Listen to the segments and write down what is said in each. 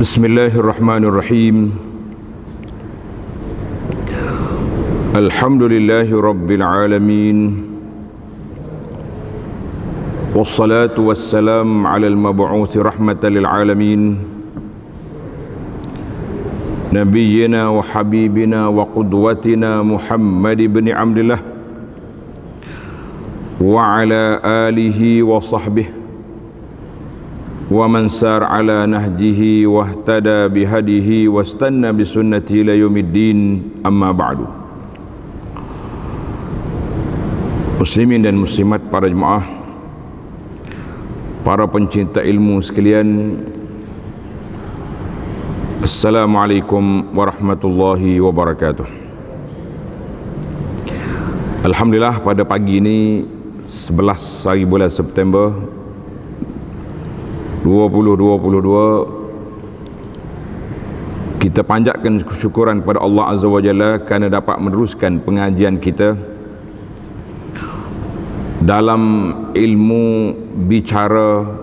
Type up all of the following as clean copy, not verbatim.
Bismillahirrahmanirrahim. Alhamdulillahi rabbil alamin. Wassalatu wassalam ala al-mab'uthi rahmatan lil alamin. Nabiyyina wa habibina wa qudwatina Muhammad ibn Abdillah wa ala alihi wa sahbihi wa man sar ala nahjihi wahtada bihadihi wastanna bisunnati ila yaumiddin, amma ba'du. Muslimin dan muslimat, para jemaah, para pencinta ilmu sekalian, Assalamualaikum warahmatullahi wabarakatuh. Alhamdulillah, pada pagi ini 11 hari bulan September 2022, kita panjatkan syukuran kepada Allah Azza wa Jalla kerana dapat meneruskan pengajian kita dalam ilmu bicara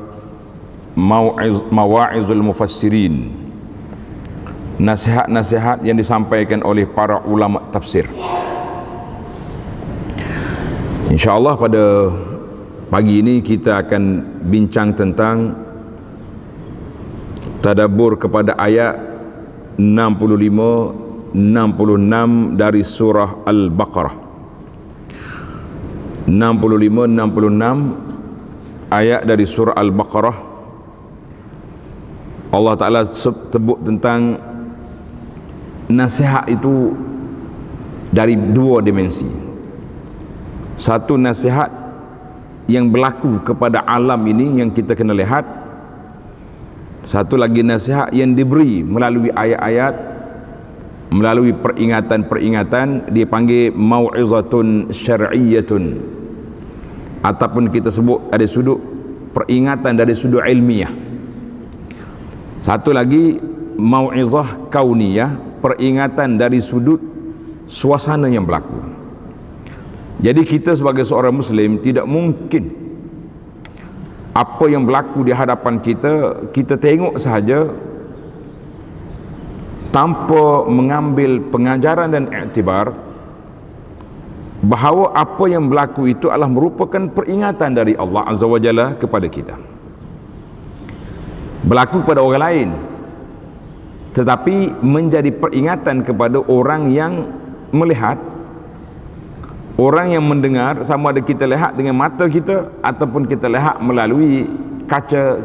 Mawa'izul Mufassirin, nasihat-nasihat yang disampaikan oleh para ulama tafsir. InsyaAllah pada pagi ini kita akan bincang tentang tadabbur kepada ayat 65-66 dari surah Al-Baqarah. 65-66 ayat dari surah Al-Baqarah. Allah Ta'ala sebut tentang nasihat itu dari dua dimensi. Satu, nasihat yang berlaku kepada alam ini yang kita kena lihat. Satu lagi, nasihat yang diberi melalui ayat-ayat, melalui peringatan-peringatan, dipanggil mau'izatun syar'iyyatun, ataupun kita sebut ada sudut peringatan dari sudut ilmiah. Satu lagi mau'izah kauniyah, peringatan dari sudut suasana yang berlaku. Jadi kita sebagai seorang Muslim tidak mungkin apa yang berlaku di hadapan kita, kita tengok sahaja tanpa mengambil pengajaran dan iktibar bahawa apa yang berlaku itu adalah merupakan peringatan dari Allah Azza wa Jalla kepada kita. Berlaku kepada orang lain, tetapi menjadi peringatan kepada orang yang melihat, orang yang mendengar, sama ada kita lihat dengan mata kita ataupun kita lihat melalui kaca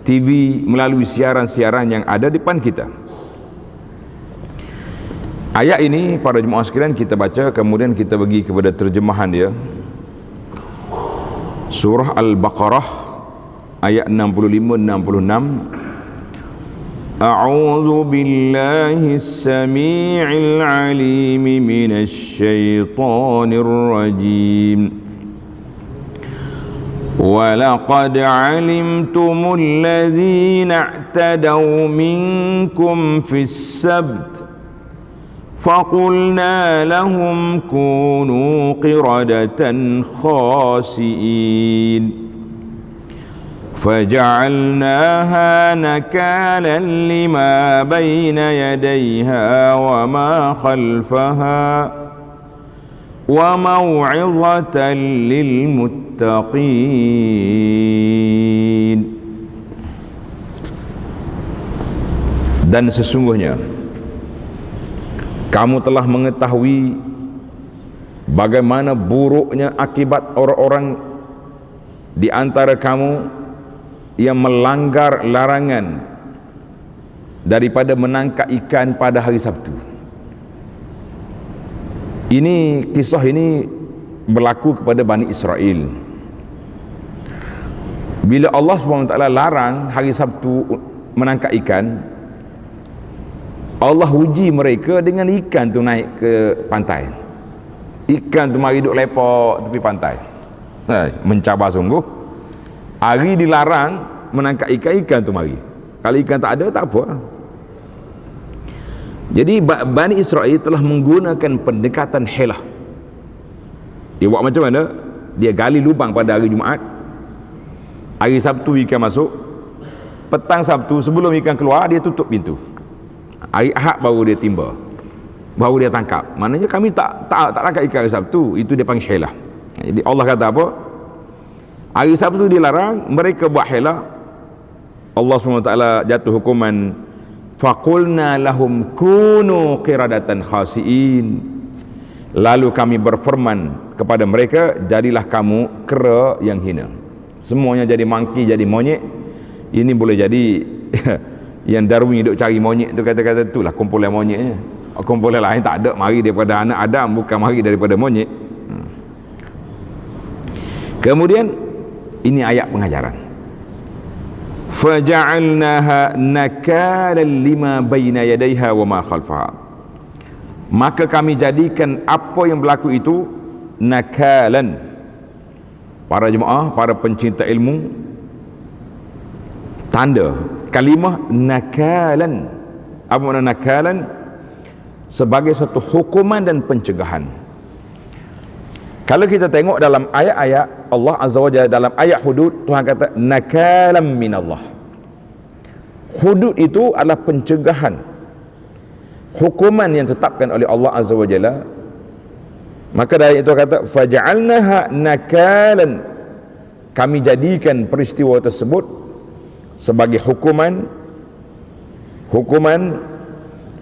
TV, melalui siaran-siaran yang ada di depan kita. Ayat ini para jemaah sekalian kita baca, kemudian kita bagi kepada terjemahan dia. Surah Al-Baqarah ayat 65-66. أعوذ بالله السميع العليم من الشيطان الرجيم ولقد علمتم الذين اعتدوا منكم في السبت فقلنا لهم كونوا قردة خاسئين فجعلناها نكالا لما بين يديها وما خلفها وموعظة للمتقين. Dan sesungguhnya kamu telah mengetahui bagaimana buruknya akibat orang-orang di antara kamu yang melanggar larangan daripada menangkap ikan pada hari Sabtu. Ini kisah ini berlaku kepada Bani Israel. Bila Allah SWT larang hari Sabtu menangkap ikan, Allah uji mereka dengan ikan tu naik ke pantai. Ikan tu mari duduk lepak tepi pantai. Mencabar sungguh. Hari dilarang menangkap ikan tu mari. Kalau ikan tak ada, tak apa. Jadi Bani Israel telah menggunakan pendekatan hilah. Dia buat macam mana? Dia gali lubang pada hari Jumaat, hari Sabtu ikan masuk, petang Sabtu sebelum ikan keluar dia tutup pintu. Hari Ahad baru dia timba, baru dia tangkap. Maknanya kami tak tangkap ikan hari Sabtu. Itu dia panggil helah. Jadi Allah kata apa? Hari Sabtu dilarang, mereka buat helah. Allah SWT jatuh hukuman, faqulna lahum kunu qiradatan khasiin. Lalu kami berfirman kepada mereka, jadilah kamu kera yang hina. Semuanya jadi monkey, jadi monyet. Ini boleh jadi yang Darwin duk cari monyet tu, kata-kata itulah kumpulan monyetnya. Kumpulan lain tak ada, mari daripada anak Adam, bukan mari daripada monyet. Kemudian ini ayat pengajaran. Faja'alnaha nakalan lima baina yadayha wa ma khalfaha. Maka kami jadikan apa yang berlaku itu nakalan. Para jemaah, para pencinta ilmu, tanda kalimah nakalan. Apa makna nakalan? Sebagai suatu hukuman dan pencegahan. Kalau kita tengok dalam ayat-ayat Allah Azza wa Jalla, dalam ayat hudud, Tuhan kata nakalam minallah. Hudud itu adalah pencegahan, hukuman yang ditetapkan oleh Allah Azza wa Jalla. Maka dari itu kata faja'alnaha nakalan, kami jadikan peristiwa tersebut sebagai hukuman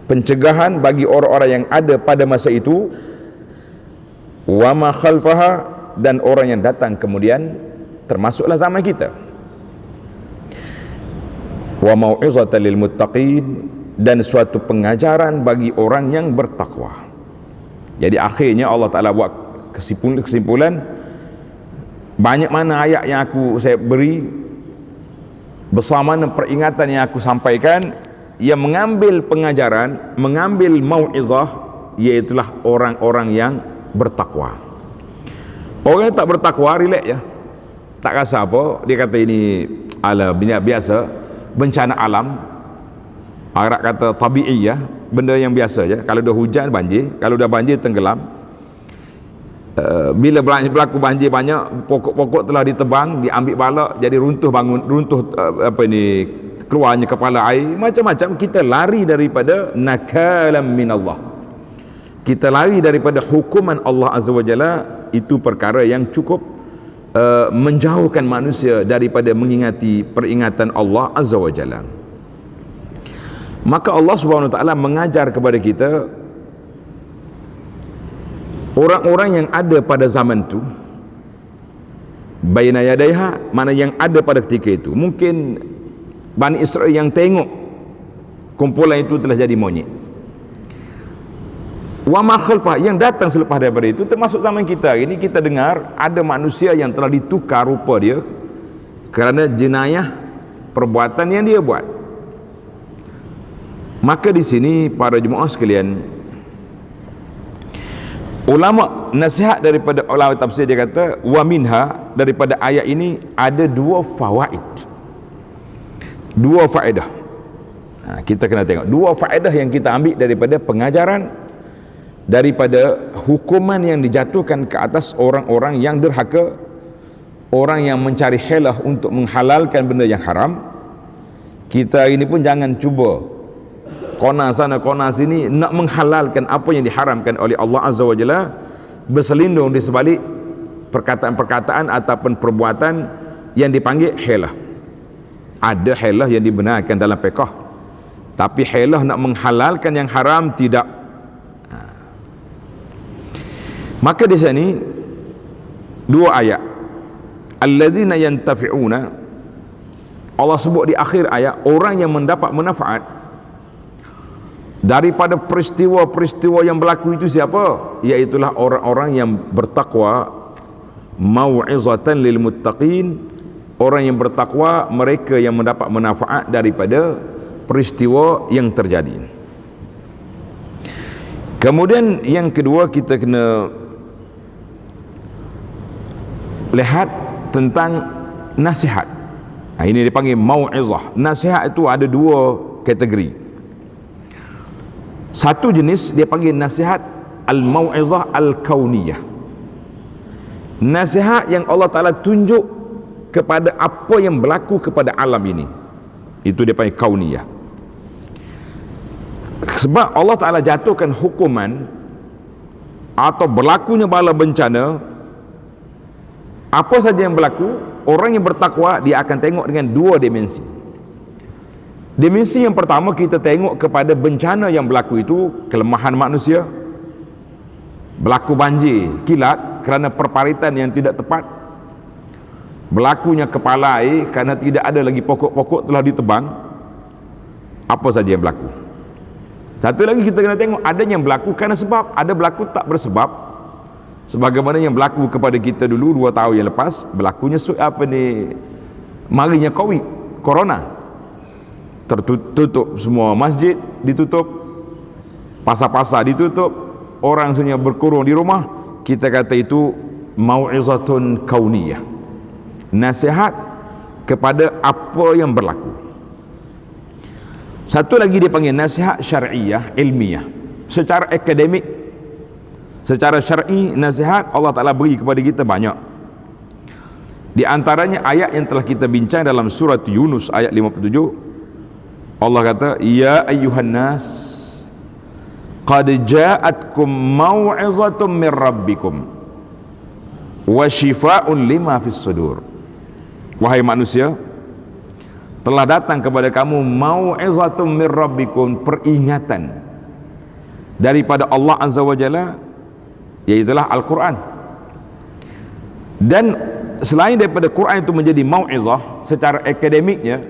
pencegahan bagi orang-orang yang ada pada masa itu, wa ma khalfaha, dan orang yang datang kemudian, termasuklah zaman kita. Wa mau'izatan lil muttaqin, dan suatu pengajaran bagi orang yang bertakwa. Jadi akhirnya Allah Ta'ala buat kesimpulan, banyak mana ayat yang saya beri, besar mana peringatan yang aku sampaikan, yang mengambil pengajaran, mengambil mau'izah, iaitulah orang-orang yang bertakwa. Orang yang tak bertakwa relax ya, tak rasa apa. Dia kata ini ala biasa, bencana alam. Arab kata tabi'i ya, benda yang biasa je. Kalau dah hujan banjir, kalau dah banjir tenggelam. Bila berlaku banjir banyak, pokok-pokok telah ditebang, diambil balak, jadi runtuh keluarnya kepala air, macam-macam. Kita lari daripada nakalam minallah, kita lari daripada hukuman Allah Azza wa Jalla. Itu perkara yang cukup menjauhkan manusia daripada mengingati peringatan Allah Azza wa Jalla. Maka Allah Subhanahu wa Ta'ala mengajar kepada kita, orang-orang yang ada pada zaman itu, baina yadaiha, mana yang ada pada ketika itu. Mungkin Bani Israel yang tengok kumpulan itu telah jadi monyet. Wa ma khalfa, yang datang selepas daripada itu, termasuk zaman kita hari ini. Kita dengar ada manusia yang telah ditukar rupa dia kerana jenayah perbuatan yang dia buat. Maka di sini para jemaah sekalian, ulama nasihat daripada ulama tafsir, dia kata wa minha, daripada ayat ini ada dua fawaid, dua faedah. Kita kena tengok dua faedah yang kita ambil daripada pengajaran, daripada hukuman yang dijatuhkan ke atas orang-orang yang derhaka, orang yang mencari helah untuk menghalalkan benda yang haram. Kita ini pun jangan cuba kona sana kona sini nak menghalalkan apa yang diharamkan oleh Allah Azza wa Jalla, berselindung di sebalik perkataan-perkataan ataupun perbuatan yang dipanggil helah. Ada helah yang dibenarkan dalam fiqh, tapi helah nak menghalalkan yang haram tidak. Maka di sini dua ayat, alladzina yantafi'una, Allah sebut di akhir ayat orang yang mendapat manfaat daripada peristiwa-peristiwa yang berlaku itu siapa? Iaitulah orang-orang yang bertakwa. Mau'izatan lil muttaqin, orang yang bertakwa, mereka yang mendapat manfaat daripada peristiwa yang terjadi. Kemudian yang kedua, kita kena lihat tentang nasihat. Ini dipanggil mau'izah. Nasihat itu ada dua kategori. Satu jenis dia panggil nasihat al-mau'izah al-kauniyah, nasihat yang Allah Ta'ala tunjuk kepada apa yang berlaku kepada alam ini. Itu dia panggil kauniyah. Sebab Allah Ta'ala jatuhkan hukuman atau berlakunya bala bencana, apa saja yang berlaku, orang yang bertakwa dia akan tengok dengan dua dimensi. Dimensi yang pertama, kita tengok kepada bencana yang berlaku itu, kelemahan manusia, berlaku banjir, kilat kerana perparitan yang tidak tepat, berlakunya kepala air kerana tidak ada lagi pokok-pokok telah ditebang. Apa saja yang berlaku. Satu lagi kita kena tengok, ada yang berlaku kerana sebab, ada berlaku tak bersebab, sebagaimana yang berlaku kepada kita dulu 2 tahun yang lepas, berlakunya marinya corona, tertutup semua masjid, ditutup pasar-pasar, ditutup, orang semuanya berkurung di rumah. Kita kata itu mau'izatun kauniyah, nasihat kepada apa yang berlaku. Satu lagi dia panggil nasihat syar'iyah, ilmiah, secara akademik, secara syar'i. Nasihat Allah Ta'ala beri kepada kita banyak. Di antaranya ayat yang telah kita bincang dalam surat Yunus ayat 57. Allah kata, ya ayyuhan nas qad ja'atkum mau'izatun min rabbikum wa shifaa'un lima fis sudur. Wahai manusia, telah datang kepada kamu mau'izatun min rabbikum, peringatan daripada Allah Azza wa Jalla, iaitulah Al-Quran. Dan selain daripada Quran itu menjadi mau'izah secara akademiknya,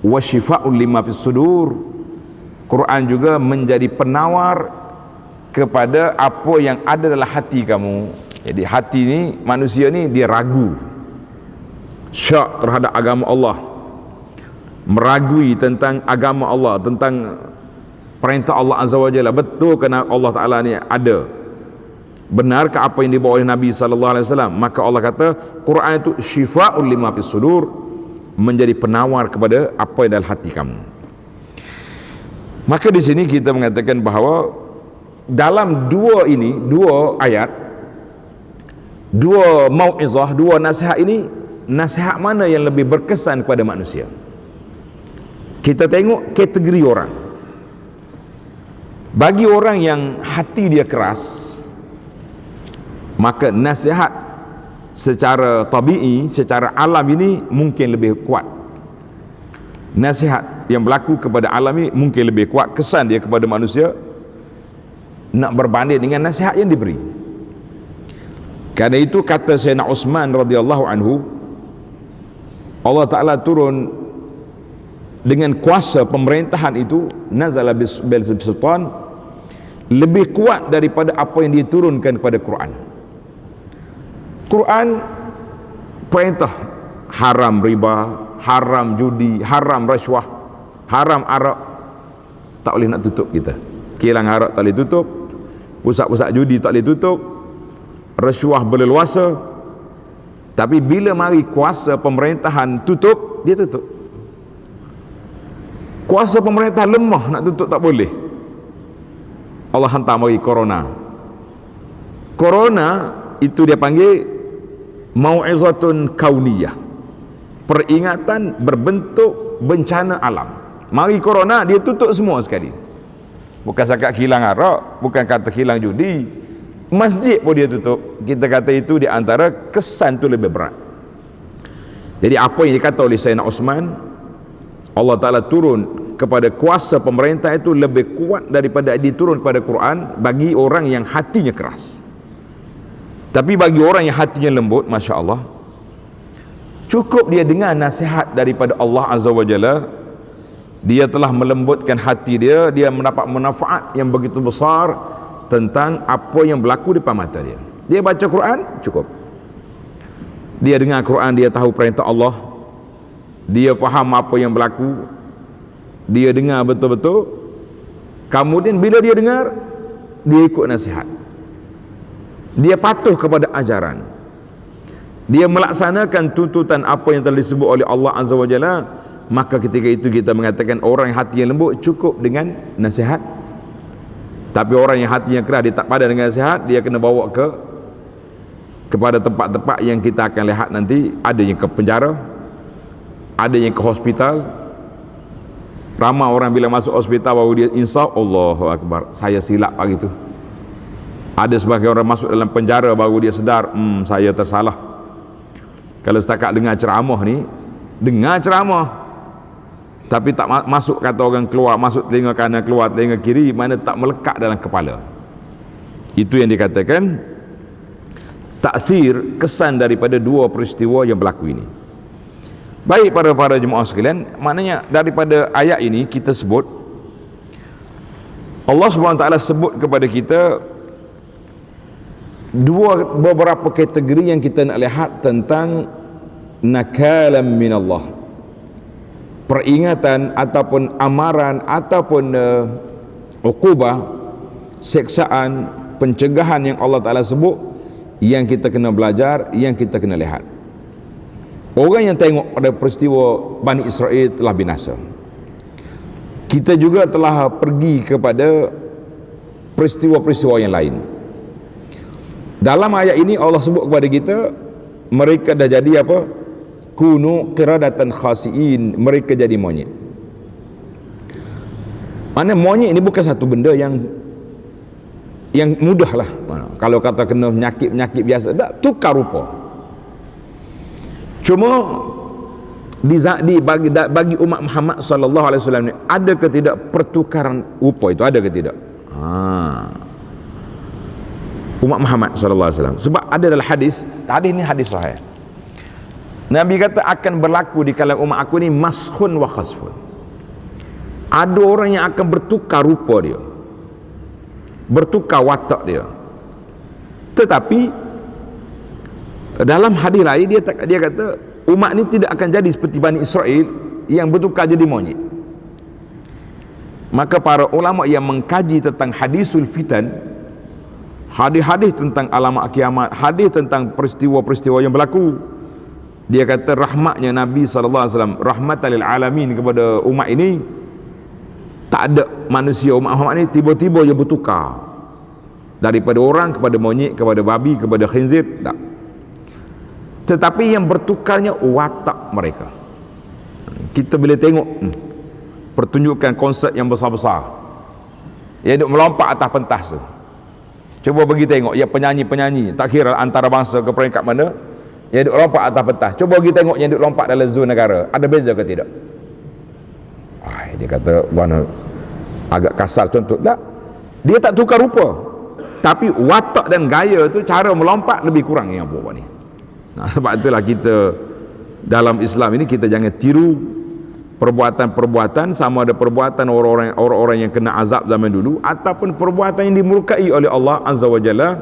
wa shifaa'un lima fis sudur, Quran juga menjadi penawar kepada apa yang ada dalam hati kamu. Jadi hati ni, manusia ni dia ragu, syak terhadap agama Allah, meragui tentang agama Allah, tentang perintah Allah Azza wa Jalla. Betul kerana Allah Ta'ala ni ada, benarkah apa yang dibawa oleh Nabi SAW? Maka Allah kata Quran itu syifa'un lima fis sudur, menjadi penawar kepada apa yang dalam hati kamu. Maka di sini kita mengatakan bahawa dalam dua ayat, dua mau'izah, dua nasihat ini, nasihat mana yang lebih berkesan kepada manusia? Kita tengok kategori orang. Bagi orang yang hati dia keras, maka nasihat secara tabi'i, secara alam ini mungkin lebih kuat. Nasihat yang berlaku kepada alam ini mungkin lebih kuat kesan dia kepada manusia, nak berbanding dengan nasihat yang diberi. Kerana itu kata Sayyidina Uthman radhiyallahu anhu, Allah Ta'ala turun dengan kuasa pemerintahan itu, nazala bil sultan, lebih kuat daripada apa yang diturunkan kepada Quran. Quran perintah haram riba, haram judi, haram rasuah, haram arak. Tak boleh nak tutup kita. Kilang arak tak boleh tutup, pusat-pusat judi tak boleh tutup, rasuah berleluasa. Tapi bila mari kuasa pemerintahan tutup, dia tutup. Kuasa pemerintah lemah, nak tutup tak boleh. Allah hantar mari corona. Corona itu dia panggil mau'izatun kauniyah, peringatan berbentuk bencana alam. Mari corona, dia tutup semua sekali. Bukan sakat kilang arak, bukan kata kilang judi, masjid pun dia tutup. Kita kata itu di antara kesan tu lebih berat. Jadi apa yang dikata oleh Sayyidina Uthman, Allah Ta'ala turun kepada kuasa pemerintah itu lebih kuat daripada diturun kepada Quran bagi orang yang hatinya keras. Tapi bagi orang yang hatinya lembut, Masya Allah, cukup dia dengar nasihat daripada Allah Azza wa Jalla, dia telah melembutkan hati dia, dia mendapat manfaat yang begitu besar tentang apa yang berlaku di depan mata dia. Dia baca Quran, cukup. Dia dengar Quran, dia tahu perintah Allah, dia faham apa yang berlaku, dia dengar betul-betul. Kemudian bila dia dengar, dia ikut nasihat, dia patuh kepada ajaran, dia melaksanakan tuntutan apa yang telah disebut oleh Allah Azza wa Jalla. Maka ketika itu kita mengatakan orang yang hati yang lembut cukup dengan nasihat. Tapi orang yang hati yang keras, dia tak padan dengan nasihat, dia kena bawa kepada tempat-tempat yang kita akan lihat nanti. Ada yang ke penjara, ada yang ke hospital, Ramai orang bila masuk hospital baru dia insaf, Allahu Akbar, saya silap hari tu. Ada sebagian orang masuk dalam penjara baru dia sedar, saya tersalah. Kalau setakat dengar ceramah ni, dengar ceramah tapi tak masuk, kata orang, keluar masuk telinga kanan, keluar telinga kiri, mana tak melekat dalam kepala. Itu yang dikatakan taksir, kesan daripada dua peristiwa yang berlaku ini. Baik para jemaah sekalian, maknanya daripada ayat ini kita sebut Allah SWT sebut kepada kita beberapa kategori yang kita nak lihat tentang nakalam minallah, peringatan ataupun amaran ataupun uqubah, siksaan, pencegahan yang Allah Ta'ala sebut, yang kita kena belajar, yang kita kena lihat. Orang yang tengok pada peristiwa Bani Israel telah binasa, kita juga telah pergi kepada peristiwa-peristiwa yang lain. Dalam ayat ini Allah sebut kepada kita, mereka dah jadi apa? Kunu qiradatan khasiin, mereka jadi monyet. Mana monyet ini bukan satu benda yang mudah lah. Kalau kata kena penyakit biasa, tak, tukar rupa. Cuma bagi umat Muhammad sallallahu alaihi wasallam ni, ada ke tidak pertukaran rupa itu, ada ke tidak? Umat Muhammad sallallahu alaihi wasallam, sebab ada dalam hadis ni hadis sahih. Nabi kata akan berlaku di kalangan umat aku ni maskhun wa khasfun. Ada orang yang akan bertukar rupa dia, bertukar watak dia. Tetapi dalam hadis lain dia kata umat ni tidak akan jadi seperti Bani Israel yang bertukar jadi monyet. Maka para ulama yang mengkaji tentang hadisul fitan, hadis-hadis tentang alamat kiamat, hadis tentang peristiwa-peristiwa yang berlaku, dia kata rahmatnya Nabi SAW, rahmatan lil alamin kepada umat ini, tak ada manusia umat Muhammad ni tiba-tiba dia bertukar daripada orang kepada monyet, kepada babi, kepada khinzir, tak. Tetapi yang bertukarnya watak mereka. Kita boleh tengok pertunjukan konsert yang besar-besar, dia duk melompat atas pentas tu. Cuba pergi tengok, ya penyanyi-penyanyi, tak kira antara bangsa ke peringkat mana, yang duk lompat atas pentas. Cuba pergi tengok yang duk lompat dalam zon negara, ada beza ke tidak? Dia kata mana agak kasar contoh, tak, dia tak tukar rupa, tapi watak dan gaya tu, cara melompat lebih kurang yang buat ni. Sebab itulah kita dalam Islam ini, kita jangan tiru perbuatan-perbuatan, sama ada perbuatan orang-orang yang kena azab zaman dulu ataupun perbuatan yang dimurkai oleh Allah Azza wa Jalla.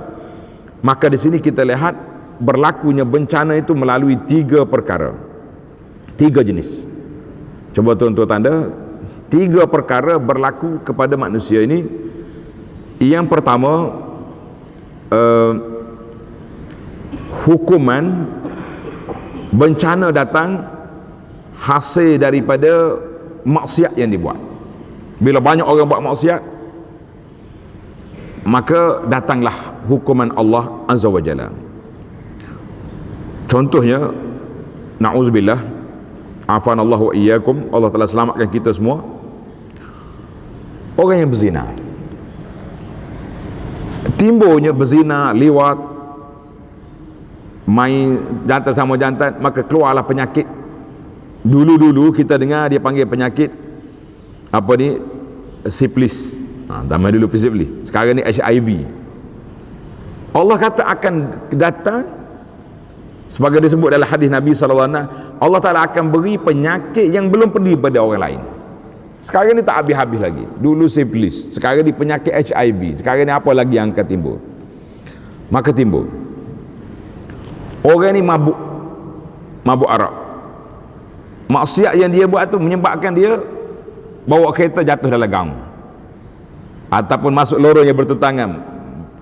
Maka di sini kita lihat berlakunya bencana itu melalui 3 perkara, 3 jenis. Coba tuan-tuan tanda, 3 perkara berlaku kepada manusia ini. Yang pertama, hukuman bencana datang hasil daripada maksiat yang dibuat. Bila banyak orang buat maksiat, maka datanglah hukuman Allah Azza wa Jalla. Contohnya, na'udzubillah, afanallahu wa iyyakum, Allah telah selamatkan kita semua, orang yang berzina. Timbulnya berzina, liwat, main jantan sama jantan, maka keluarlah penyakit. Dulu kita dengar dia panggil penyakit apa ni, syphilis. Zaman dulu syphilis, sekarang ni HIV. Allah kata akan datang, sebagai disebut dalam hadis Nabi SAW, Allah Ta'ala akan beri penyakit yang belum pernah pada orang lain. Sekarang ni tak habis-habis lagi. Dulu syphilis, sekarang ni penyakit HIV, sekarang ni apa lagi yang akan timbul? Maka timbul orang ni mabuk arak. Maksiat yang dia buat tu menyebabkan dia bawa kereta jatuh dalam gang, ataupun masuk lorong yang bertentangan,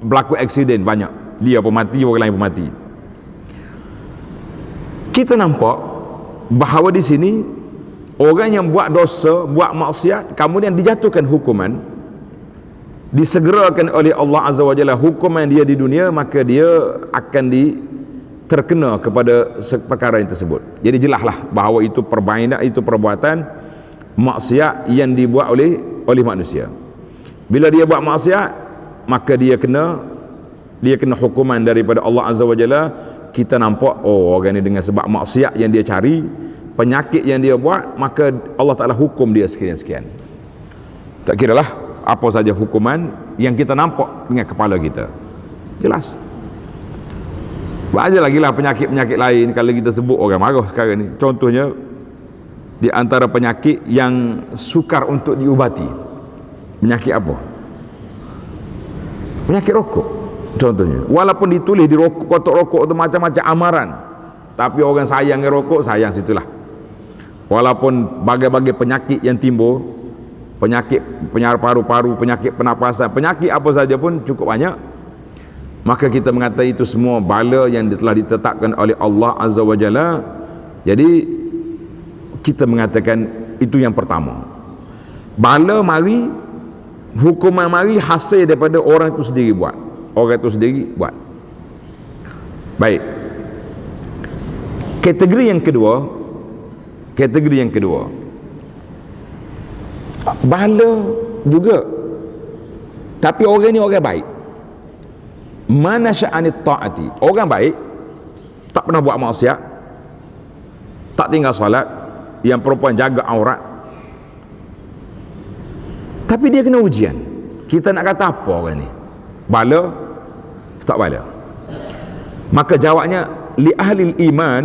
berlaku aksiden banyak, dia pun mati, orang lain pun mati. Kita nampak bahawa di sini orang yang buat dosa, buat maksiat, kemudian dijatuhkan hukuman, disegerakan oleh Allah Azza wa Jalla hukuman dia di dunia, maka dia akan terkena kepada perkara yang tersebut. Jadi jelaslah bahawa itu perbuatan maksiat yang dibuat oleh manusia. Bila dia buat maksiat, maka dia kena hukuman daripada Allah Azza wa Jalla. Kita nampak, oh, orang ni dengan sebab maksiat yang dia cari, penyakit yang dia buat, maka Allah Ta'ala hukum dia sekian-sekian. Tak kiralah apa saja hukuman yang kita nampak dengan kepala kita, jelas. Banyak lagi lah penyakit-penyakit lain kalau kita sebut orang marah sekarang ni. Contohnya, di antara penyakit yang sukar untuk diubati, penyakit apa? Penyakit rokok contohnya. Walaupun ditulis di rokok, kotak rokok tu macam-macam amaran, tapi orang sayang ke rokok, sayang situlah. Walaupun bagai-bagai penyakit yang timbul, penyakit penyar paru-paru, penyakit pernafasan, penyakit apa saja pun cukup banyak, maka kita mengatakan itu semua bala yang telah ditetapkan oleh Allah Azza wa Jalla. Jadi kita mengatakan itu yang pertama. Bala mari, hukuman mari hasil daripada orang itu sendiri buat. Orang itu sendiri buat. Baik. Kategori yang kedua, bala juga, tapi orang ni orang baik. Mana sya'anit ta'ati, orang baik, tak pernah buat maksiat, tak tinggal solat, yang perempuan jaga aurat, tapi dia kena ujian. Kita nak kata apa orang ni? Bala? Tak bala. Maka jawabnya, li ahli iman,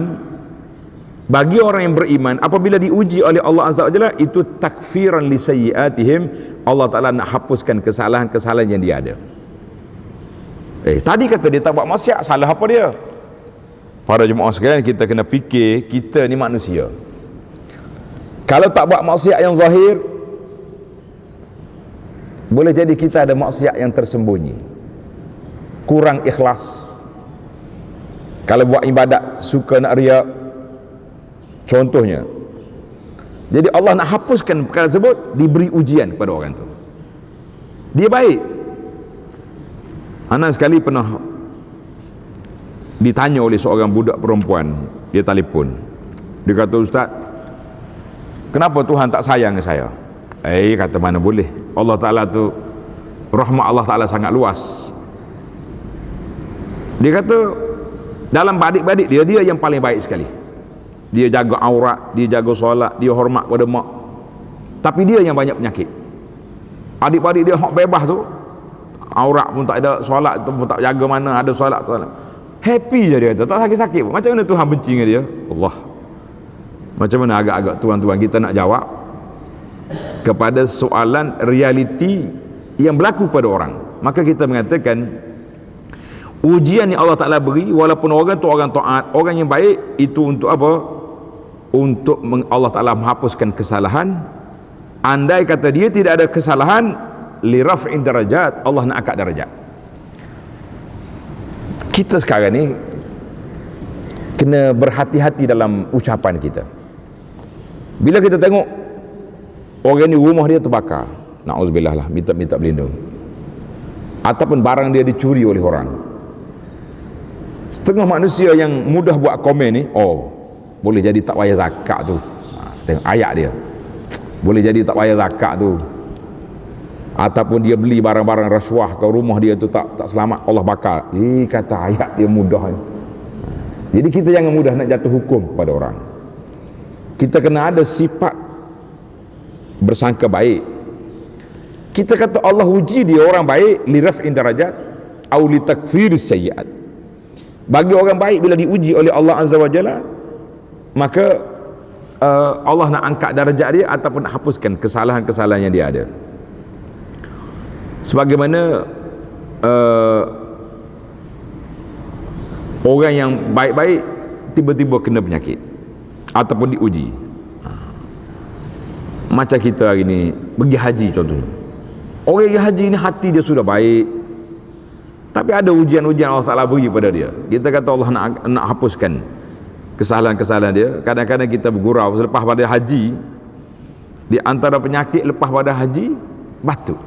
bagi orang yang beriman, apabila diuji oleh Allah Azza wa Jalla, itu takfiran li sayyiatihim. Allah Ta'ala nak hapuskan kesalahan-kesalahan yang dia ada. Tadi kata dia tak buat maksiat, salah apa dia? Para jemaah sekalian, kita kena fikir, kita ni manusia. Kalau tak buat maksiat yang zahir, boleh jadi kita ada maksiat yang tersembunyi, kurang ikhlas. Kalau buat ibadat suka nak riak contohnya, jadi Allah nak hapuskan perkara tersebut, diberi ujian kepada orang tu. Dia baik. Anak sekali pernah ditanya oleh seorang budak perempuan, dia telefon, dia kata, Ustaz, kenapa Tuhan tak sayang ke saya? Kata mana boleh, Allah Ta'ala tu, rahmat Allah Ta'ala sangat luas. Dia kata dalam adik-adik dia yang paling baik sekali. Dia jaga aurat, dia jaga solat, dia hormat pada mak, tapi dia yang banyak penyakit. Adik-adik dia hak bebas tu, aurat pun tak ada, solat tu pun tak jaga, mana ada solat, happy je dia kata, tak sakit-sakit pun. Macam mana Tuhan benci dengan dia? Allah, macam mana agak-agak tuan-tuan kita nak jawab kepada soalan realiti yang berlaku pada orang? Maka kita mengatakan ujian yang Allah Ta'ala beri, walaupun orang tu orang taat, orang yang baik, itu untuk apa? Untuk Allah Ta'ala menghapuskan kesalahan. Andai kata dia tidak ada kesalahan, li raf'in darajat, Allah nak angkat darajat. Kita sekarang ni kena berhati-hati dalam ucapan kita. Bila kita tengok orang ni rumah dia terbakar, na'udzubillah lah, minta berlindung, ataupun barang dia dicuri oleh orang, setengah manusia yang mudah buat komen ni, oh, boleh jadi tak payah zakat tu. Tengok ayat dia, boleh jadi tak payah zakat tu. Ataupun dia beli barang-barang rasuah ke rumah dia tu tak selamat, Allah bakar. Kata ayat dia mudah. Jadi kita jangan mudah nak jatuh hukum pada orang. Kita kena ada sifat bersangka baik. Kita kata Allah uji dia orang baik, li raf'in darajat au li takfiris sayyiat. Bagi orang baik, bila diuji oleh Allah Azza wa Jalla, maka Allah nak angkat darjat dia ataupun nak hapuskan kesalahan-kesalahan yang dia ada. Sebagaimana orang yang baik-baik tiba-tiba kena penyakit ataupun diuji. Macam kita hari ni pergi haji contohnya. Orang yang haji ni hati dia sudah baik, tapi ada ujian-ujian Allah Ta'ala beri pada dia. Kita kata Allah nak hapuskan kesalahan-kesalahan dia. Kadang-kadang kita bergurau selepas pada haji, di antara penyakit lepas pada haji, batuk.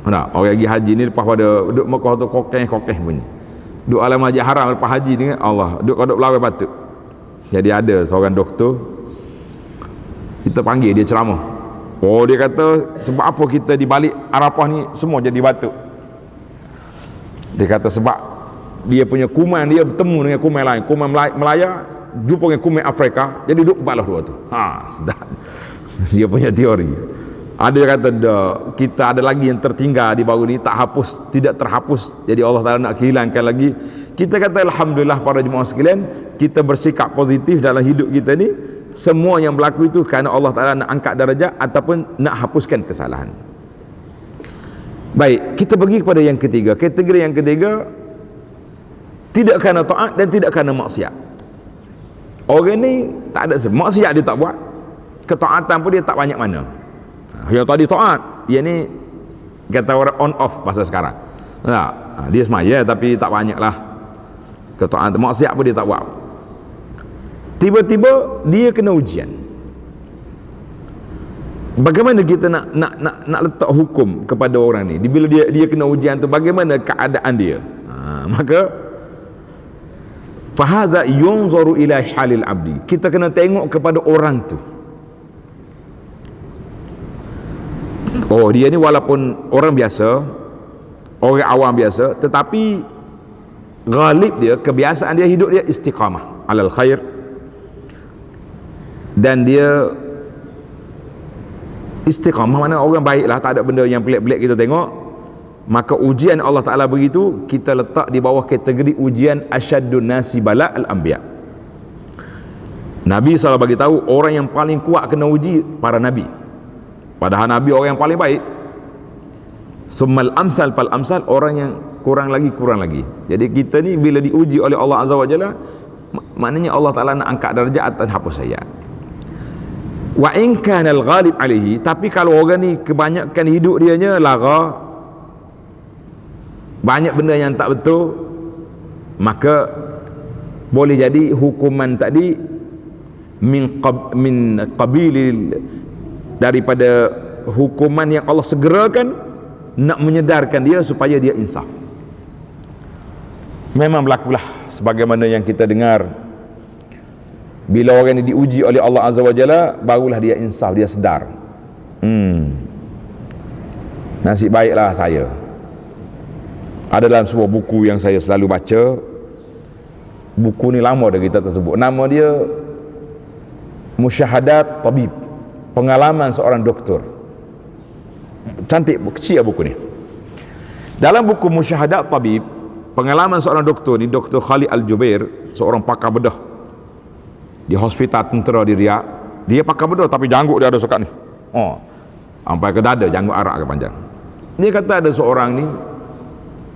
Nak, orang pergi haji ni lepas pada duduk Mekah tu kokeh bunyi, duduk alam haji haram lepas haji ni, Allah duduk belawai batuk. Jadi ada seorang doktor Kita panggil dia ceramah. Oh, dia kata sebab apa kita di balik Arafah ni semua jadi batu? Dia kata sebab dia punya kuman dia bertemu dengan kuman lain, kuman Melaya jumpa dengan kuman Afrika, jadi duduk balah dua tu. Sedap. Dia punya teori. Ada yang kata kita ada lagi yang tertinggal di baru ni, tak hapus, tidak terhapus. Jadi Allah Ta'ala nak hilangkan lagi. Kita kata alhamdulillah para jemaah sekalian, kita bersikap positif dalam hidup kita ni. Semua yang berlaku itu kerana Allah Ta'ala nak angkat darjat ataupun nak hapuskan kesalahan. Baik, kita pergi kepada yang ketiga. Kategori yang ketiga, tidak kerana taat dan tidak kerana maksiat. Orang ni tak ada maksiat dia tak buat, ketaatan pun dia tak banyak mana. Yang tadi taat, dia ni kata orang on off pasal sekarang. Dia semaya tapi tak banyak lah. Ketaatan, maksiat pun dia tak buat. Tiba-tiba dia kena ujian. Bagaimana kita nak letak hukum kepada orang ni? Bila dia kena ujian tu, bagaimana keadaan dia? Maka fahadha yunzaru ila halil abdi. Kita kena tengok kepada orang tu. Oh, dia ni walaupun orang biasa, orang awam biasa, tetapi ghalib dia, kebiasaan dia, hidup dia istiqamah alal khair, dan dia istiqamah mana orang baik lah, tak ada benda yang pelik-pelik kita tengok. Maka ujian Allah Ta'ala begitu, kita letak di bawah kategori ujian asyaddun nasi bala al-anbiya. Nabi SAW bagi tahu orang yang paling kuat kena uji para Nabi, padahal Nabi orang yang paling baik. Summal amsal fal amsal, orang yang kurang lagi. Jadi kita ni bila diuji oleh Allah Azza wa Jalla, maknanya Allah Ta'ala nak angkat darjat dan hapus sayyi'at. Wa in kana al-ghalib alaihi, tapi kalau orang ni kebanyakan hidup dia nya lara, banyak benda yang tak betul, maka boleh jadi hukuman tadi min qabilil, daripada hukuman yang Allah segerakan nak menyedarkan dia supaya dia insaf. Memang berlakulah sebagaimana yang kita dengar, bila orang ini diuji oleh Allah Azza wa Jalla, barulah dia insaf, dia sedar. Nasib baiklah saya. Ada dalam sebuah buku yang saya selalu baca. Buku ni lama dah kita tersebut. Nama dia Musyahadat Tabib, pengalaman seorang doktor. Cantik, kecil buku ni. Dalam buku Musyahadat Tabib, pengalaman seorang doktor ni, Dr. Khalid Al-Jubair, seorang pakar bedah di hospital tentera di Riyadh. Dia pakar bedah tapi janggut dia ada sekat ni. Sampai ke dada, janggut arak ke panjang. Dia kata ada seorang ni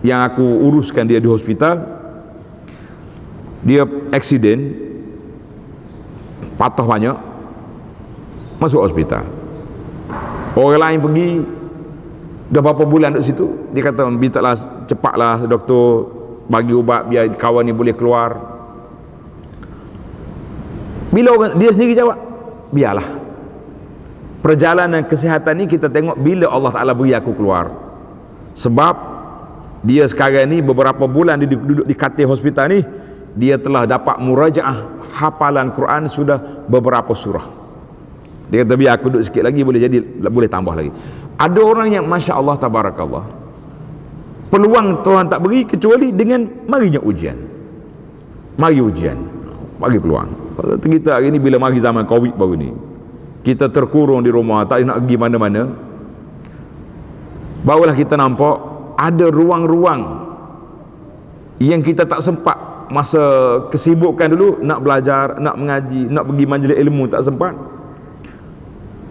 yang aku uruskan dia di hospital, dia aksiden, patah banyak, masuk hospital. Orang lain pergi, dah berapa bulan duduk situ. Dia kata, mintalah cepatlah doktor bagi ubat biar kawan ni boleh keluar. Bila orang, dia sendiri jawab, biarlah, perjalanan kesihatan ni kita tengok bila Allah Ta'ala beri aku keluar. Sebab dia sekarang ni beberapa bulan dia duduk di katil hospital ni, dia telah dapat murajaah hafalan Quran sudah beberapa surah. Dia kata biar aku duduk sikit lagi, boleh tambah lagi. Ada orang yang Masya Allah Tabarakallah, peluang Tuhan tak beri kecuali dengan marinya ujian. Mari ujian, bagi peluang. Kita hari ni bila mari zaman Covid baru ni, kita terkurung di rumah, tak nak pergi mana-mana, barulah kita nampak ada ruang-ruang yang kita tak sempat masa kesibukan dulu, nak belajar, nak mengaji, nak pergi majlis ilmu, tak sempat.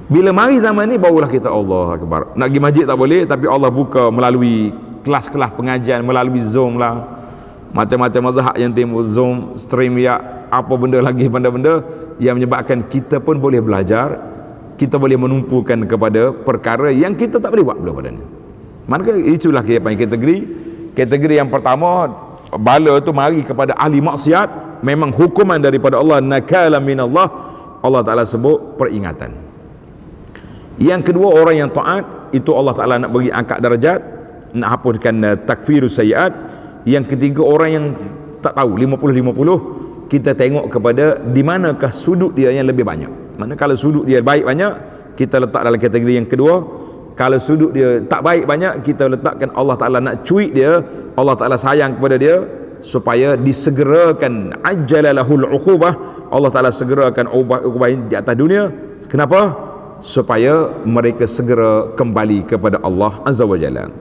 Bila mari zaman ni, barulah kita Allah Akbar. Nak pergi masjid tak boleh, tapi Allah buka melalui kelas-kelas pengajian, melalui Zoom lah, macam-macam mazhab yang timbul, Zoom, stream ya, apa benda lagi, benda-benda yang menyebabkan kita pun boleh belajar, kita boleh menumpukan kepada perkara yang kita tak boleh buat belum padanya. Maka itulah kategori yang pertama, bala tu mari kepada ahli maksiat, memang hukuman daripada Allah, nakala minallah, Allah Ta'ala sebut peringatan. Yang kedua, orang yang taat, itu Allah Ta'ala nak bagi angkat darjat, nak hapuskan takfirus sayyiat. Yang ketiga, orang yang tak tahu, 50-50, kita tengok kepada di manakah sudut dia yang lebih banyak. Mana kalau sudut dia baik banyak, kita letak dalam kategori yang kedua. Kalau sudut dia tak baik banyak, kita letakkan Allah Ta'ala nak cuik dia, Allah Ta'ala sayang kepada dia, supaya disegerakan ajjalalahul uqubah, Allah Ta'ala segerakan uqubah di atas dunia. Kenapa? Supaya mereka segera kembali kepada Allah Azza wa Jalla.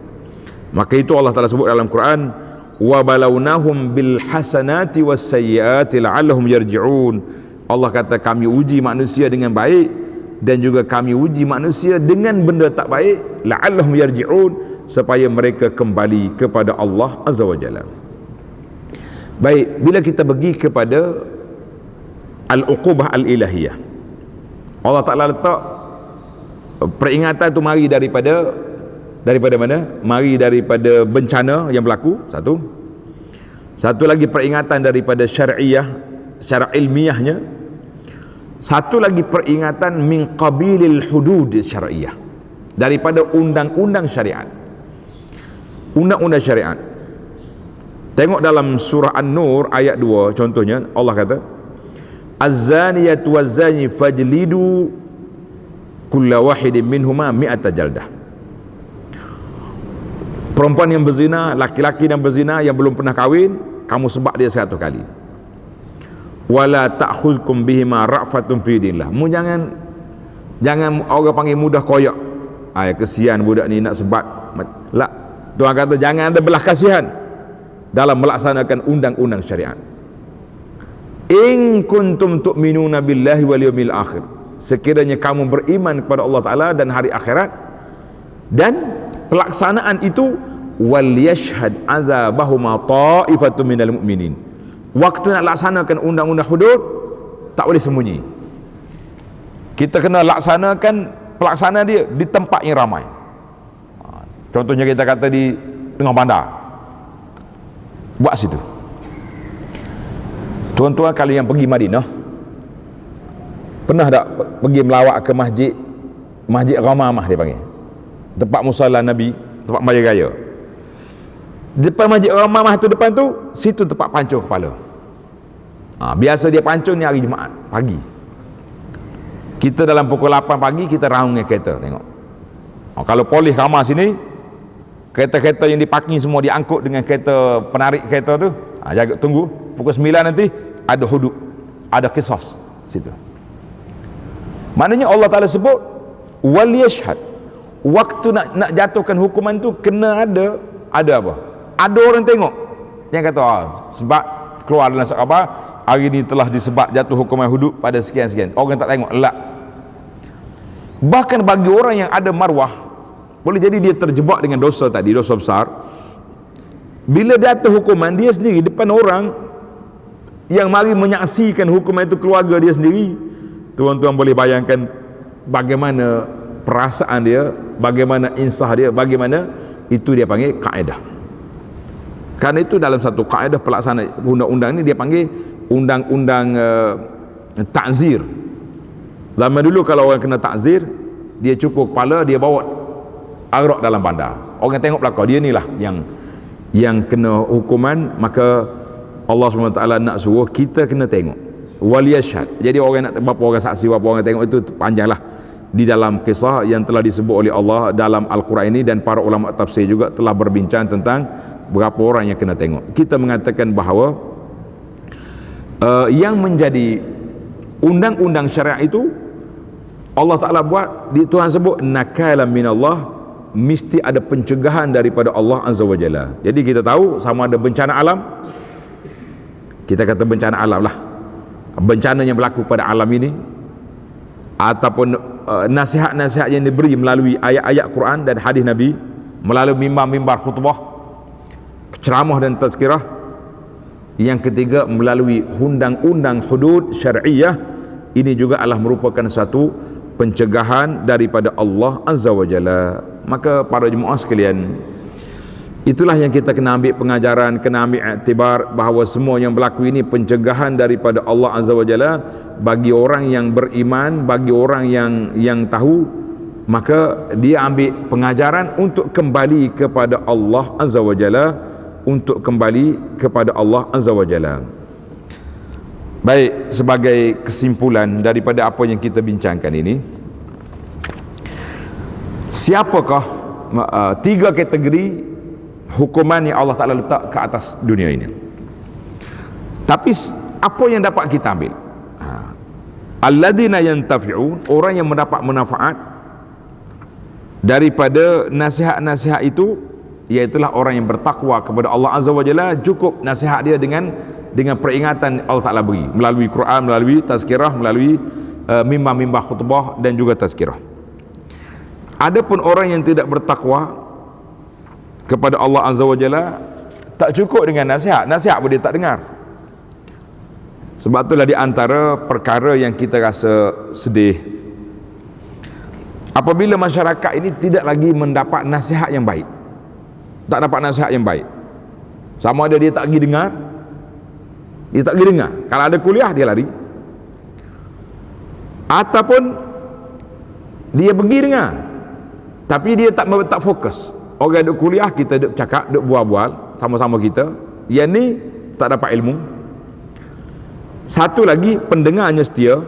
Maka itu Allah Ta'ala sebut dalam Quran, wa balawnahum bil hasanati was sayyiati la'allahum yarji'un. Allah kata kami uji manusia dengan baik, dan juga kami uji manusia dengan benda tak baik, la'allahum yarji'un, supaya mereka kembali kepada Allah Azza wa Jalla. Baik, bila kita pergi kepada al-uqubah al-ilahiyah, Allah Ta'ala letak peringatan tu mari daripada mana? Mari daripada bencana yang berlaku, satu lagi peringatan daripada syar'iyah, secara ilmiahnya. Satu lagi peringatan min qabilil hudud syar'iyah, daripada undang-undang syariat. Undang-undang syariat. Tengok dalam surah An-Nur ayat 2 contohnya, Allah kata az-zaniyatu waz-zani fajlidu kulla wahidin minhuma mi'ata jaldah. Perempuan yang berzina, laki-laki yang berzina yang belum pernah kahwin, kamu sebab dia 100 kali. Wala ta'khudhukum bihima ra'fatun fi dinillah. Mu jangan orang panggil mudah koyak. Kesian budak ni nak sebat. Lah, Tuhan kata jangan ada belah kasihan dalam melaksanakan undang-undang syariat. In kuntum tu'minuna billahi wal yawmil akhir. Sekiranya kamu beriman kepada Allah Ta'ala dan hari akhirat, dan pelaksanaan itu, wal yashhad azabahuma ta'ifatun minal mu'minin. Waktu nak laksanakan undang-undang hudud, tak boleh sembunyi. Kita kena laksanakan pelaksanaan dia di tempat yang ramai. Contohnya kita kata di tengah bandar, buat situ. Tuan-tuan kalau yang pergi Madinah, pernah tak pergi melawat ke Masjid Ghamamah dia panggil, tempat musalla Nabi, tempat Maya Raya. Depan Masjid Ghamamah tu, depan tu, situ tempat pancung kepala. Biasa dia pancung ni hari Jumaat pagi. Kita dalam pukul 8 pagi kita raung dengan kereta, tengok. Kalau polis ramah sini, kereta-kereta yang diparking semua diangkut dengan kereta penarik kereta tu, jaga tunggu pukul 9 nanti ada hudud, ada qisas situ. Maknanya Allah Ta'ala sebut wal yashhad, waktu nak jatuhkan hukuman tu kena ada apa? Ada orang tengok yang kata sebab keluar dalam surat khabar hari ni telah disebat jatuh hukuman hudud pada sekian-sekian. Orang tak tengok, elak. Bahkan bagi orang yang ada marwah, boleh jadi dia terjebak dengan dosa tadi, dosa besar. Bila jatuh hukuman, dia sendiri depan orang yang mari menyaksikan hukuman itu, keluarga dia sendiri, tuan-tuan boleh bayangkan bagaimana perasaan dia, bagaimana insah dia, bagaimana itu dia panggil kaedah. Karena itu dalam satu kaedah pelaksanaan undang-undang ini dia panggil undang-undang ta'zir. Zaman dulu kalau orang kena ta'zir, dia cukur kepala, dia bawa arak dalam bandar. Orang tengok belakang, dia ni lah yang kena hukuman. Maka Allah SWT nak suruh kita kena tengok wal yashhad. Jadi orang nak berapa orang saksi, berapa orang tengok, itu panjanglah di dalam kisah yang telah disebut oleh Allah dalam Al-Quran ini, dan para ulama tafsir juga telah berbincang tentang berapa orang yang kena tengok. Kita mengatakan bahawa yang menjadi undang-undang syariat itu Allah Ta'ala buat, Tuhan sebut nakalan minallah, mesti ada pencegahan daripada Allah Azza wa Jalla. Jadi kita tahu sama ada bencana alam, kita kata bencana alam lah, bencana yang berlaku pada alam ini, ataupun nasihat-nasihat yang diberi melalui ayat-ayat Quran dan hadis Nabi, melalui mimbar-mimbar khutbah, ceramah dan tazkirah. Yang ketiga, melalui undang-undang hudud syar'iyah. Ini juga adalah merupakan satu pencegahan daripada Allah Azza wa Jalla. Maka para jemaah sekalian, itulah yang kita kena ambil pengajaran, kena ambil iktibar bahawa semua yang berlaku ini pencegahan daripada Allah Azza wa Jalla bagi orang yang beriman, bagi orang yang tahu. Maka dia ambil pengajaran untuk kembali kepada Allah Azza wa Jalla, untuk kembali kepada Allah Azza wa Jalla. Baik, sebagai kesimpulan daripada apa yang kita bincangkan ini, siapakah tiga kategori hukuman yang Allah Ta'ala letak ke atas dunia ini? Tapi apa yang dapat kita ambil? Alladzina yantafi'un, orang yang mendapat manfaat daripada nasihat-nasihat itu, iaitulah orang yang bertakwa kepada Allah Azza wa Jalla. Cukup nasihat dia dengan peringatan Allah Ta'ala beri melalui Quran, melalui tazkirah, melalui mimbar-mimbar khutbah dan juga tazkirah. Adapun orang yang tidak bertakwa kepada Allah Azza wa Jalla, tak cukup dengan nasihat pun dia tak dengar. Sebab itulah di antara perkara yang kita rasa sedih apabila masyarakat ini tidak lagi mendapat nasihat yang baik. Tak dapat nasihat yang baik. Sama ada dia tak pergi dengar, dia tak pergi dengar. Kalau ada kuliah dia lari, ataupun dia pergi dengar tapi dia tak fokus. Orang duk kuliah, kita duk cakap, duk bual-bual sama-sama kita, yang ni tak dapat ilmu. Satu lagi, pendengarnya setia,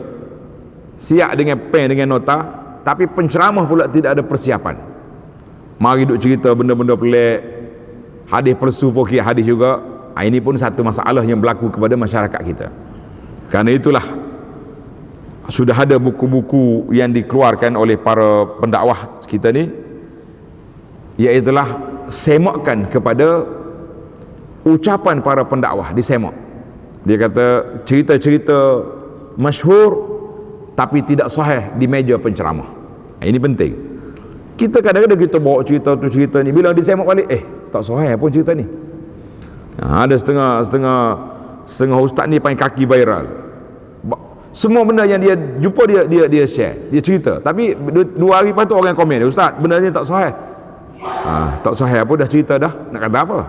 siap dengan pen, dengan nota, tapi penceramah pula tidak ada persiapan. Mari duk cerita benda-benda pelik, hadis palsu pokok hadis juga. Ini pun satu masalah yang berlaku kepada masyarakat kita. Kerana itulah sudah ada buku-buku yang dikeluarkan oleh para pendakwah kita ni, iaitulah semakkan kepada ucapan para pendakwah, disemak. Dia kata cerita-cerita masyhur tapi tidak sahih di meja penceramah. Ini penting. Kita kadang-kadang kita bawa cerita tu cerita ni, bila disemak balik, tak sahih pun cerita ni. Ada setengah ustaz ni pakai kaki viral. Semua benda yang dia jumpa dia share, dia cerita. Tapi 2 hari lepas tu orang komen, ustaz benda ni tak sahih. Tak sahih apa dah cerita dah, nak kata apa?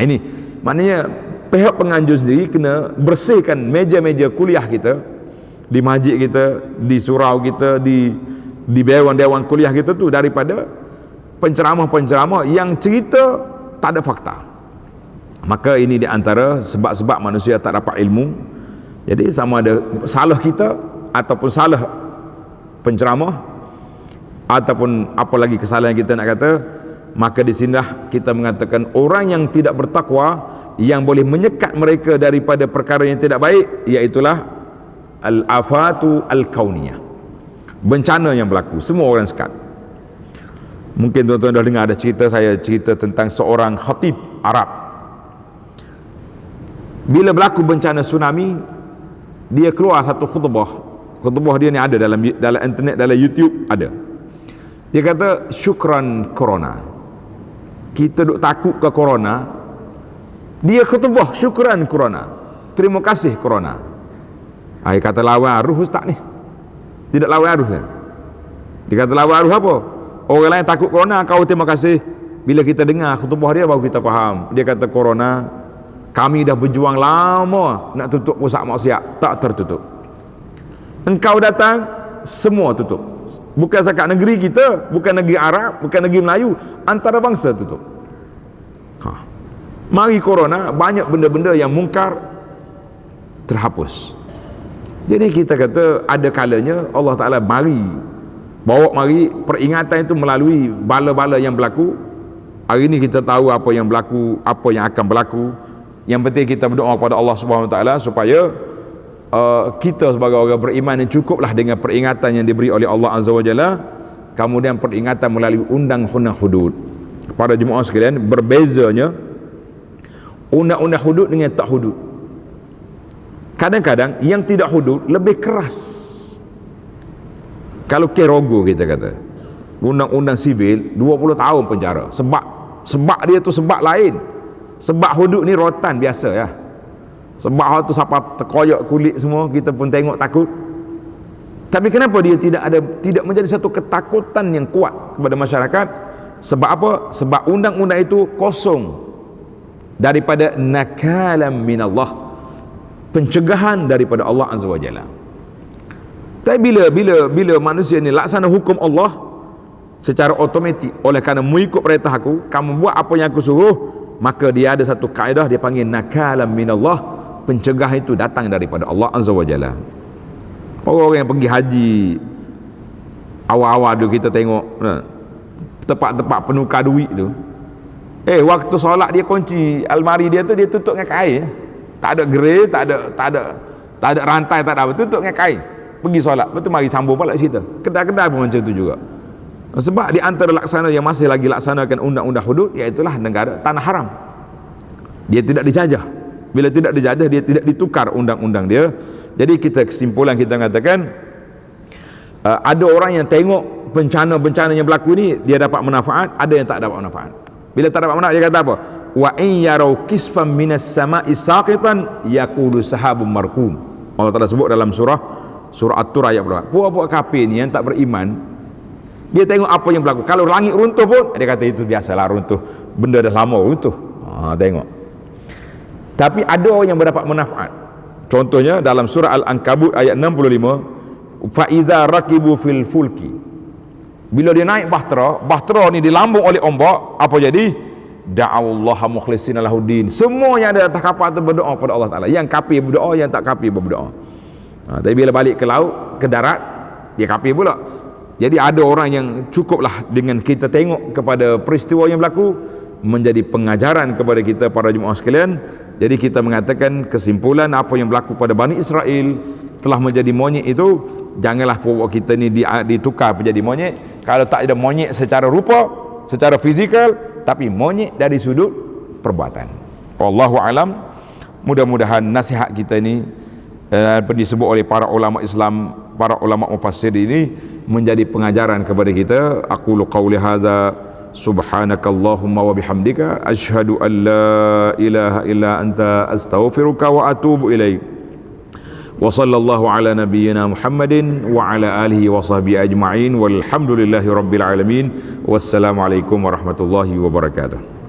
Ini maknanya pihak penganjur sendiri kena bersihkan meja-meja kuliah kita, di masjid kita, di surau kita, di dewan-dewan kuliah kita tu, daripada penceramah-penceramah yang cerita tak ada fakta. Maka ini di antara sebab-sebab manusia tak dapat ilmu. Jadi sama ada salah kita ataupun salah penceramah, ataupun apa lagi kesalahan kita nak kata, maka di sinilah kita mengatakan orang yang tidak bertakwa, yang boleh menyekat mereka daripada perkara yang tidak baik, iaitulah al-afatu al-kauniyah, bencana yang berlaku, semua orang sekat. Mungkin tuan-tuan dah dengar ada cerita, saya cerita tentang seorang khatib Arab. Bila berlaku bencana tsunami, dia keluar satu khutbah dia ni ada dalam internet, dalam YouTube ada. Dia kata, syukran corona, kita duk takut ke corona, dia khutbah syukran corona, terima kasih corona. Kata lawan arus ustaz ni, tidak lawan arus kan. Dia kata lawan arus apa? Orang lain takut corona, kau terima kasih. Bila kita dengar khutbah dia baru kita faham. Dia kata, corona, kami dah berjuang lama nak tutup pusat maksiat, tak tertutup. Engkau datang, semua tutup. Bukan sekat negeri kita, bukan negeri Arab, bukan negeri Melayu, antara bangsa tutup. Mari corona, banyak benda-benda yang mungkar terhapus. Jadi kita kata ada kalanya Allah Ta'ala bawa peringatan itu melalui bala-bala yang berlaku. Hari ini kita tahu apa yang berlaku, apa yang akan berlaku. Yang penting kita berdoa kepada Allah Subhanahu Wa Ta'ala supaya kita sebagai orang beriman yang cukuplah dengan peringatan yang diberi oleh Allah Azza wa Jalla, kemudian peringatan melalui undang-undang hudud. Para jemaah sekalian, berbezanya undang-undang hudud dengan tak hudud. Kadang-kadang yang tidak hudud lebih keras. Kalau kerogo kita kata, undang-undang sivil 20 tahun penjara. Sebab dia tu sebab lain. Sebab hudud ni rotan biasa ya. Sebab hal tu siapa terkoyak kulit semua, kita pun tengok takut. Tapi kenapa dia tidak menjadi satu ketakutan yang kuat kepada masyarakat? Sebab apa? Sebab undang-undang itu kosong daripada nakalam minallah, pencegahan daripada Allah Azza wa Jalla. Tapi bila manusia ni laksana hukum Allah secara automatik, oleh kerana mengikut perintah aku, kamu buat apa yang aku suruh, maka dia ada satu kaedah dia panggil nakalam minallah, pencegah itu datang daripada Allah Azza wa Jalla. Orang yang pergi haji, awal-awal tu kita tengok tempat-tempat penukar duit tu, waktu solat dia kunci almari dia tu, dia tutup dengan kain, tak ada gerai, tak ada rantai, tak ada apa, tutup dengan kain, pergi solat, betul mari sambung balik cerita. Kedai-kedai pun macam tu juga. Sebab di antara laksana yang masih lagi laksanakan undang-undang hudud, iaitulah negara tanah haram. Dia tidak dijajah. Bila tidak dijajah, dia tidak ditukar undang-undang dia. Jadi kesimpulan kita mengatakan, ada orang yang tengok bencana-bencana yang berlaku ni, dia dapat manfaat, ada yang tak dapat manfaat. Bila tak dapat manfaat, dia kata apa? Wa in yarau kisfan minas sama'i saqitan yaqulu sahabun markum. Allah Taala sebut dalam surah At-Tur ayat berapa? Puak-puak kafir ni yang tak beriman, dia tengok apa yang berlaku. Kalau langit runtuh pun, dia kata itu biasalah runtuh. Benda dah lama runtuh. Tengok. Tapi ada orang yang mendapat manfaat. Contohnya dalam surah Al-Ankabut ayat 65, fa iza raqibu fil fulki. Bila dia naik bahtera ni dilambung oleh ombak, apa jadi? Da'allaha mukhlishina lahuddin. Semua yang ada atas kapal itu berdoa kepada Allah Taala. Yang kafir berdoa, yang tak kafir berdoa. Tapi bila balik ke laut, ke darat, dia kafir pula. Jadi ada orang yang cukuplah dengan kita tengok kepada peristiwa yang berlaku menjadi pengajaran kepada kita para jemaah sekalian. Jadi kita mengatakan kesimpulan apa yang berlaku pada Bani Israel telah menjadi monyet itu, janganlah pokok kita ni ditukar menjadi monyet. Kalau tak ada monyet secara rupa, secara fizikal, tapi monyet dari sudut perbuatan. Wallahu alam. Mudah-mudahan nasihat kita ini disebut oleh para ulama Islam, para ulama mufassir ini menjadi pengajaran kepada kita. Aqulu qawli hadza subhanakallahumma wa bihamdika asyhadu an la ilaha illa anta astaghfiruka wa atubu ilaik. Wa sallallahu ala nabiyyina Muhammadin wa ala alihi wa sahbihi ajma'in walhamdulillahi rabbil alamin. Wassalamu alaikum warahmatullahi wabarakatuh.